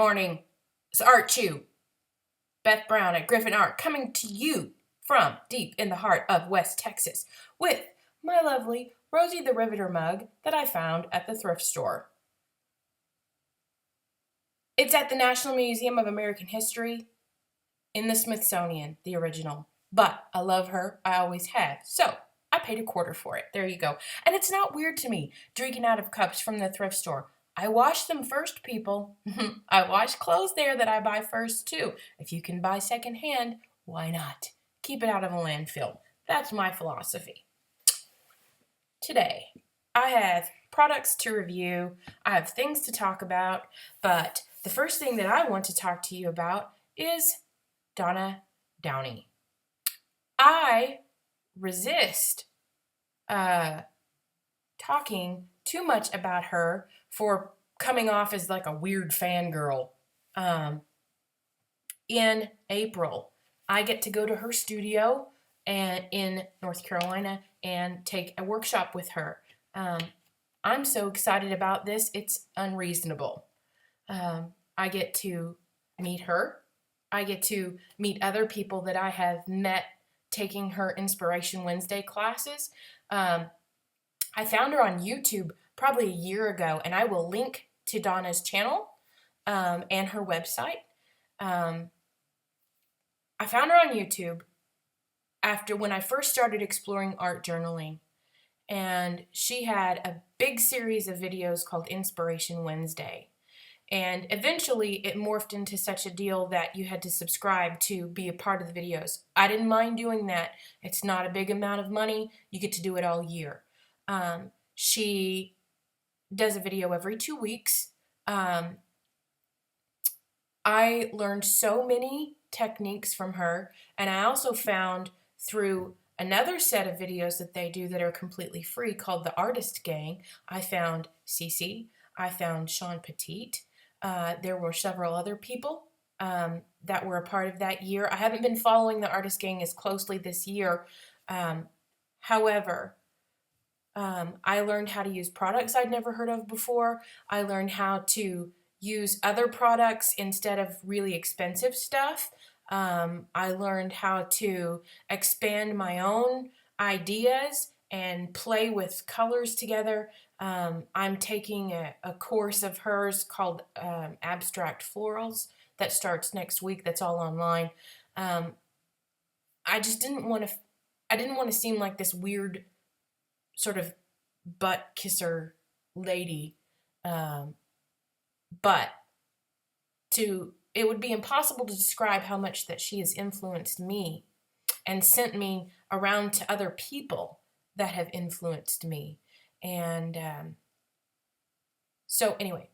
morning. It's Art Chew. Beth Brown at Griffin Art coming to you from deep in the heart of West Texas with my lovely Rosie the Riveter mug that I found at the thrift store. It's at the National Museum of American History in the Smithsonian, the original. But I love her. I always have. So I paid $0.25 for it. There you go. And it's not weird to me drinking out of cups from the thrift store. I wash them first, people. I wash clothes there that I buy first, too. If you can buy secondhand, why not? Keep it out of a landfill. That's my philosophy. Today, I have products to review. I have things to talk about. But the first thing that I want to talk to you about is Donna Downey. I resist talking too much about her for coming off as like a weird fangirl. In April, I get to go to her studio in North Carolina and take a workshop with her. I'm so excited about this, it's unreasonable. I get to meet her. I get to meet other people that I have met taking her Inspiration Wednesday classes. I found her on YouTube probably a year ago, and I will link to Donna's channel and her website. I found her on YouTube after when I first started exploring art journaling, and she had a big series of videos called Inspiration Wednesday. And eventually it morphed into such a deal that you had to subscribe to be a part of the videos. I didn't mind doing that. It's not a big amount of money. You get to do it all year. She does a video every 2 weeks. I learned so many techniques from her, and I also found through another set of videos that they do that are completely free called The Artist Gang, I found Cece, I found Sean Petite. There were several other people that were a part of that year. I haven't been following the Artist Gang as closely this year. However, I learned how to use products I'd never heard of before. I learned how to use other products instead of really expensive stuff. I learned how to expand my own ideas and play with colors together. I'm taking a course of hers called Abstract Florals that starts next week. That's all online. I just didn't want to seem like this weird sort of butt kisser lady. But it would be impossible to describe how much that she has influenced me and sent me around to other people that have influenced me. And so anyway,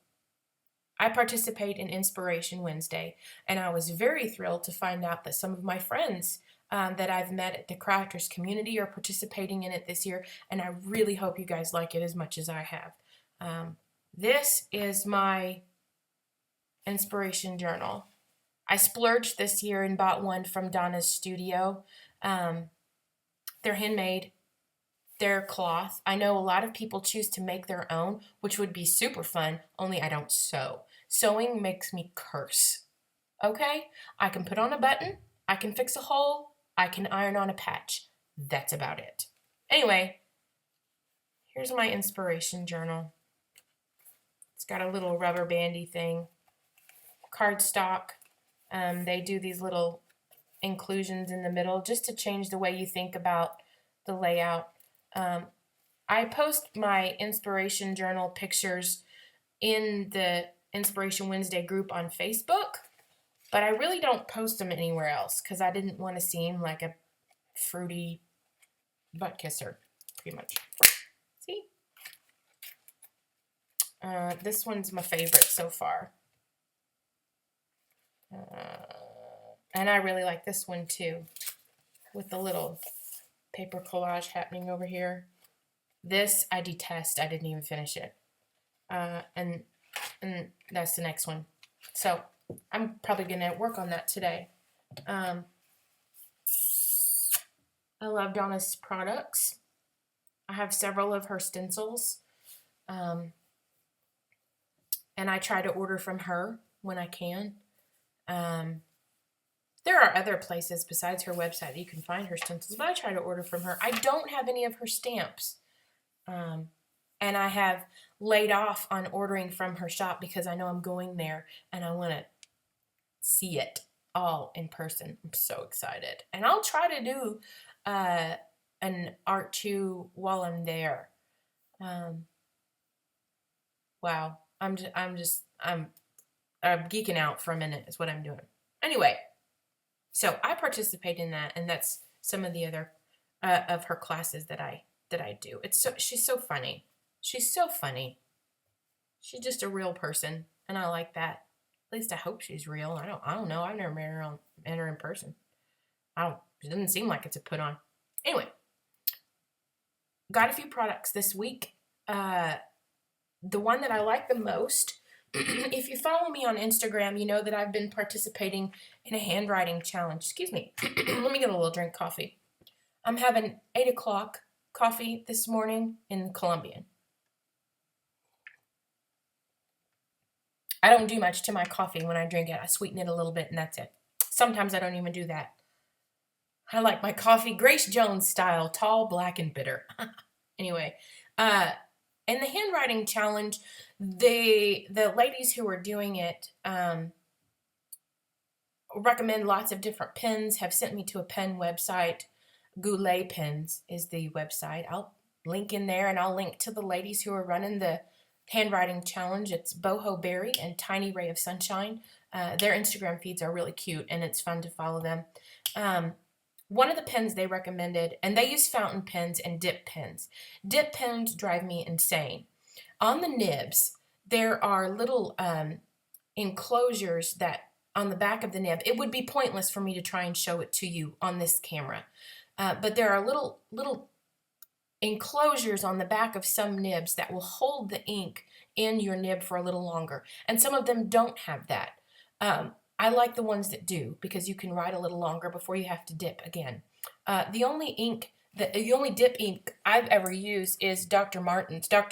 I participate in Inspiration Wednesday, and I was very thrilled to find out that some of my friends that I've met at the crafters community are participating in it this year, and I really hope you guys like it as much as I have. This is my inspiration journal. I splurged this year and bought one from Donna's studio. They're handmade. They're cloth. I know a lot of people choose to make their own, which would be super fun, only I don't sew. Sewing makes me curse. Okay? I can put on a button, I can fix a hole, I can iron on a patch. That's about it. Anyway, here's my inspiration journal. It's got a little rubber bandy thing. Cardstock. They do these little inclusions in the middle just to change the way you think about the layout. I post my inspiration journal pictures in the Inspiration Wednesday group on Facebook, but I really don't post them anywhere else because I didn't want to seem like a fruity butt kisser, pretty much. See? This one's my favorite so far. And I really like this one too, with the little paper collage happening over here. This I detest. I didn't even finish it. And that's the next one. So I'm probably going to work on that today. I love Donna's products. I have several of her stencils. And I try to order from her when I can. There are other places besides her website that you can find her stencils, but I try to order from her. I don't have any of her stamps. And I have laid off on ordering from her shop because I know I'm going there and I want to see it all in person. I'm so excited. And I'll try to do an art chew while I'm there. Wow. I'm geeking out for a minute is what I'm doing. Anyway, so I participate in that, and that's some of the other of her classes that I do. She's so funny. She's so funny. She's just a real person, and I like that. At least I hope she's real. I don't know. I've never met her in person. It doesn't seem like it's a put on. Anyway, got a few products this week. The one that I like the most, if you follow me on Instagram, you know that I've been participating in a handwriting challenge. Excuse me. Let me get a little drink coffee. I'm having 8 o'clock coffee this morning in Colombian. I don't do much to my coffee when I drink it. I sweeten it a little bit and that's it. Sometimes I don't even do that. I like my coffee Grace Jones style, tall, black, and bitter. Anyway, in the handwriting challenge, the ladies who are doing it recommend lots of different pens, have sent me to a pen website. Goulet Pens is the website. I'll link in there, and I'll link to the ladies who are running the handwriting challenge. It's Boho Berry and Tiny Ray of Sunshine. Their Instagram feeds are really cute, and it's fun to follow them. One of the pens they recommended, and they use fountain pens and dip pens. Dip pens drive me insane. On the nibs, there are little enclosures that on the back of the nib. It would be pointless for me to try and show it to you on this camera. But there are little enclosures on the back of some nibs that will hold the ink in your nib for a little longer. And some of them don't have that. I like the ones that do because you can write a little longer before you have to dip again. The only dip ink I've ever used is Dr.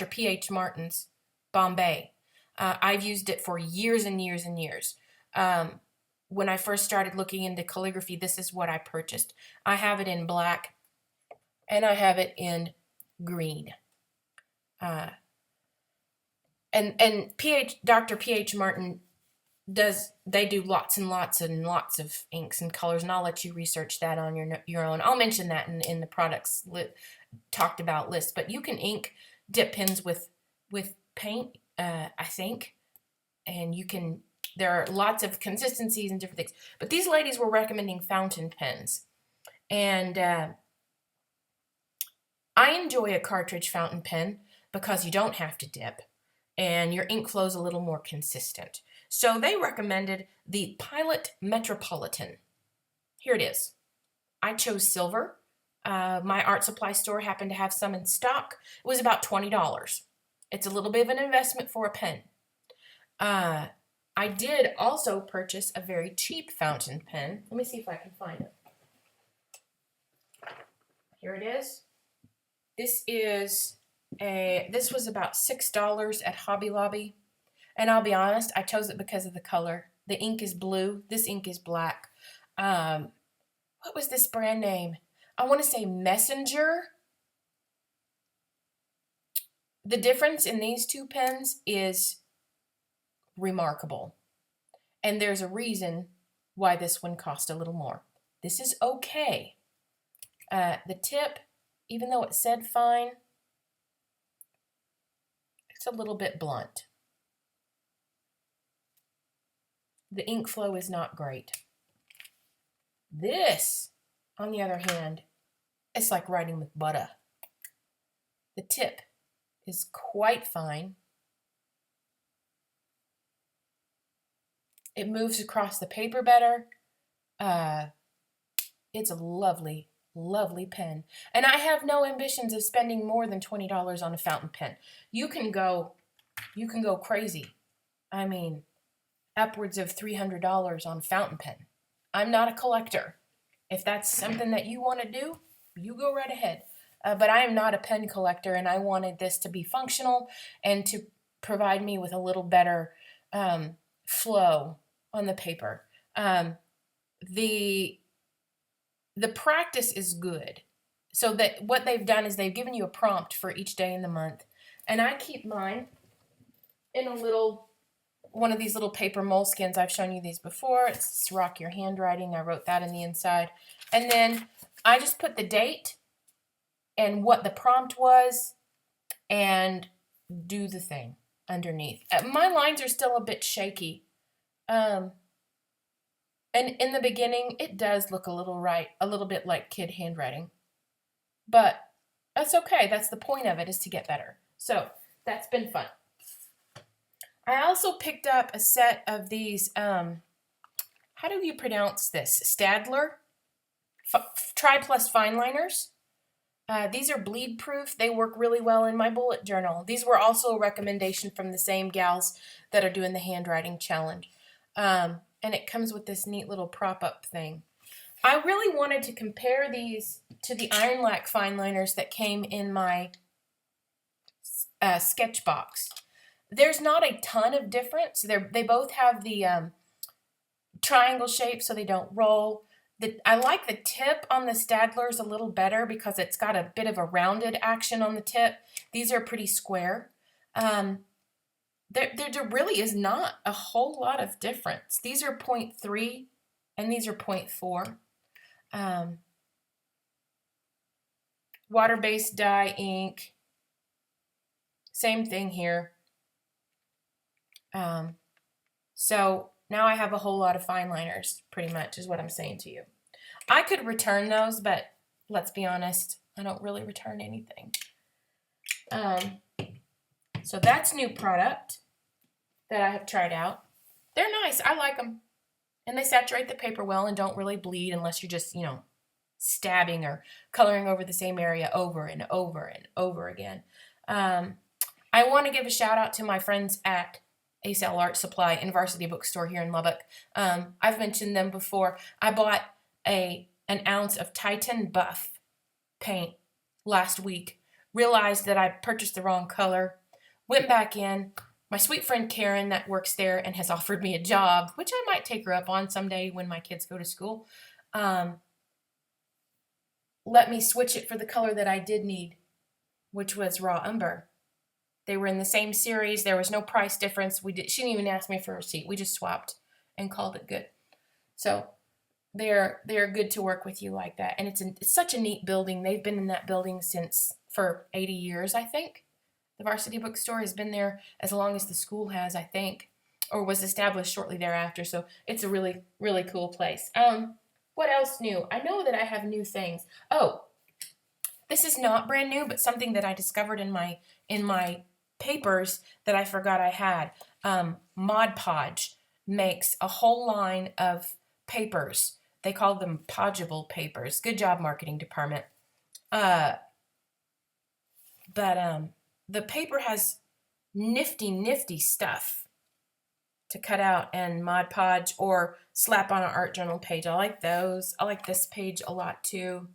P.H. Martin's Bombay. I've used it for years and years and years. When I first started looking into calligraphy, this is what I purchased. I have it in black and I have it in green. And Dr. P.H. Martin they do lots and lots and lots of inks and colors, and I'll let you research that on your own. I'll mention that in the products talked about list. But you can ink dip pens with paint, I think, and there are lots of consistencies and different things. But these ladies were recommending fountain pens, and I enjoy a cartridge fountain pen because you don't have to dip, and your ink flow is a little more consistent. So they recommended the Pilot Metropolitan. Here it is. I chose silver. My art supply store happened to have some in stock. It was about $20. It's a little bit of an investment for a pen. I did also purchase a very cheap fountain pen. Let me see if I can find it. Here it is. This was about $6 at Hobby Lobby. And I'll be honest, I chose it because of the color. The ink is blue. This ink is black. What was this brand name? I want to say Messenger. The difference in these two pens is remarkable. And there's a reason why this one cost a little more. This is okay. The tip, even though it said fine, it's a little bit blunt. The ink flow is not great. This, on the other hand, it's like writing with butter. The tip is quite fine. It moves across the paper better. It's a lovely, lovely pen. And I have no ambitions of spending more than $20 on a fountain pen. You can go crazy. I mean, upwards of $300 on fountain pen. I'm not a collector. If that's something that you want to do, you go right ahead. But I am not a pen collector, and I wanted this to be functional and to provide me with a little better flow on the paper. The practice is good. So that what they've done is they've given you a prompt for each day in the month. And I keep mine in one of these little paper moleskins. I've shown you these before. It's Rock Your Handwriting. I wrote that in the inside. And then I just put the date and what the prompt was and do the thing underneath. My lines are still a bit shaky. And in the beginning, it does look a little bit like kid handwriting. But that's okay. That's the point of it, is to get better. So that's been fun. I also picked up a set of these, how do you pronounce this? Staedtler Fineliners. These are bleed proof. They work really well in my bullet journal. These were also a recommendation from the same gals that are doing the handwriting challenge. And it comes with this neat little prop up thing. I really wanted to compare these to the Ironlak Fineliners that came in my sketch box. There's not a ton of difference. They both have the triangle shape so they don't roll. I like the tip on the Staedtlers a little better because it's got a bit of a rounded action on the tip. These are pretty square. There really is not a whole lot of difference. These are 0.3 and these are 0.4. Water-based dye ink. Same thing here. So now I have a whole lot of Fineliners, pretty much, is what I'm saying to you. I could return those, but let's be honest, I don't really return anything. So that's new product that I have tried out. They're nice. I like them. And they saturate the paper well and don't really bleed unless you're just, stabbing or coloring over the same area over and over and over again. I want to give a shout out to my friends at ASL Art Supply and Varsity Bookstore here in Lubbock. I've mentioned them before. I bought an ounce of Titan Buff paint last week. Realized that I purchased the wrong color. Went back in. My sweet friend Karen that works there and has offered me a job, which I might take her up on someday when my kids go to school. Let me switch it for the color that I did need, which was Raw Umber. They were in the same series. There was no price difference. She didn't even ask me for a receipt. We just swapped and called it good. So they're good to work with you like that. And it's such a neat building. They've been in that building for 80 years, I think. The Varsity Bookstore has been there as long as the school has, I think, or was established shortly thereafter. So it's a really, really cool place. What else new? I know that I have new things. Oh, this is not brand new, but something that I discovered in my papers that I forgot I had. Podge makes a whole line of papers. They call them Podge Papers. Good job, marketing department. But the paper has nifty stuff to cut out and Mod Podge or slap on an art journal page. I like those. I like this page a lot too,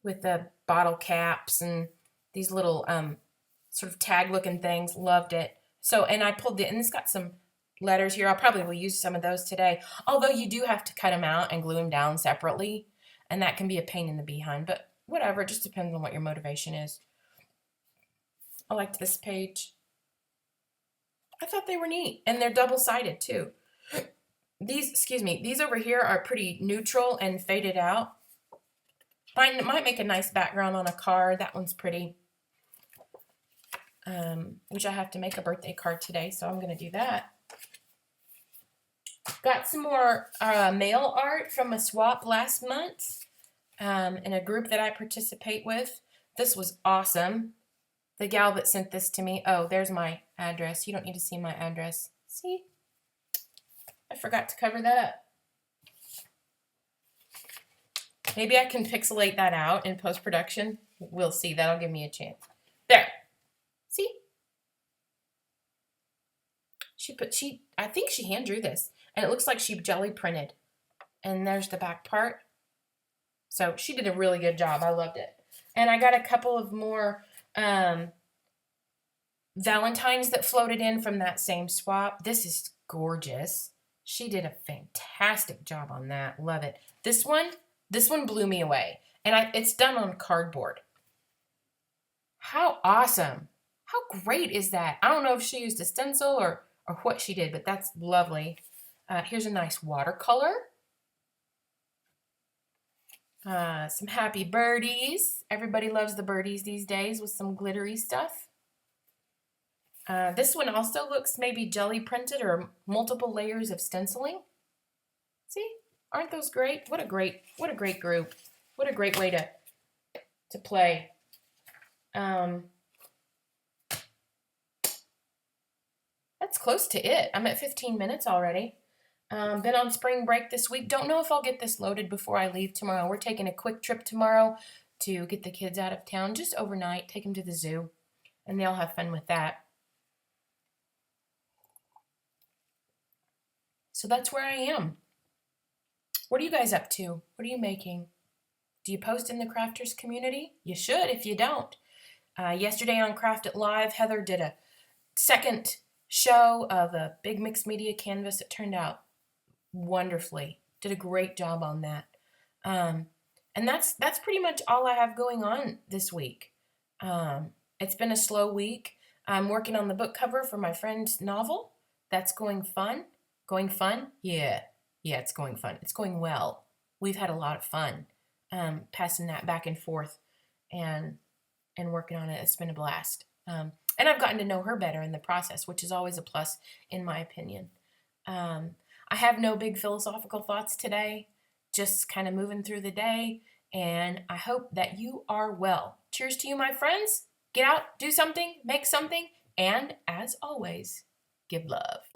with the bottle caps and these little sort of tag looking things. Loved it. So, and I pulled and it's got some letters here. I probably will use some of those today, although you do have to cut them out and glue them down separately, and that can be a pain in the behind, but whatever. It just depends on what your motivation is. I liked this page. I thought they were neat, and they're double-sided too. These over here are pretty neutral and faded out. Might make a nice background on a card. That one's pretty. Which I have to make a birthday card today, so I'm going to do that. Got some more mail art from a swap last month in a group that I participate with. This was awesome. The gal that sent this to me, oh, there's my address. You don't need to see my address. See? I forgot to cover that up. Maybe I can pixelate that out in post-production. We'll see. That'll give me a chance. There. See? I think she hand drew this. And it looks like she jelly printed. And there's the back part. So she did a really good job. I loved it. And I got a couple of more Valentines that floated in from that same swap. This is gorgeous. She did a fantastic job on that. Love it. This one blew me away. And it's done on cardboard. How awesome. How great is that? I don't know if she used a stencil or what she did, but that's lovely. Here's a nice watercolor. Some happy birdies. Everybody loves the birdies these days with some glittery stuff. This one also looks maybe jelly printed or multiple layers of stenciling. See, aren't those great? What a great group. What a great way to play. That's close to it. I'm at 15 minutes already. Been on spring break this week. Don't know if I'll get this loaded before I leave tomorrow. We're taking a quick trip tomorrow to get the kids out of town, just overnight, take them to the zoo, and they'll have fun with that. So that's where I am. What are you guys up to? What are you making? Do you post in the crafters community? You should if you don't. Yesterday on Craft It Live, Heather did a second show of a big mixed media canvas. It turned out wonderfully. Did a great job on that. And that's pretty much all I have going on this week. It's been a slow week. I'm working on the book cover for my friend's novel. That's going fun. Going fun? Yeah, it's going fun. It's going well. We've had a lot of fun passing that back and forth and working on it. It's been a blast. And I've gotten to know her better in the process, which is always a plus in my opinion. I have no big philosophical thoughts today, just kind of moving through the day, and I hope that you are well. Cheers to you, my friends. Get out, do something, make something, and as always, give love.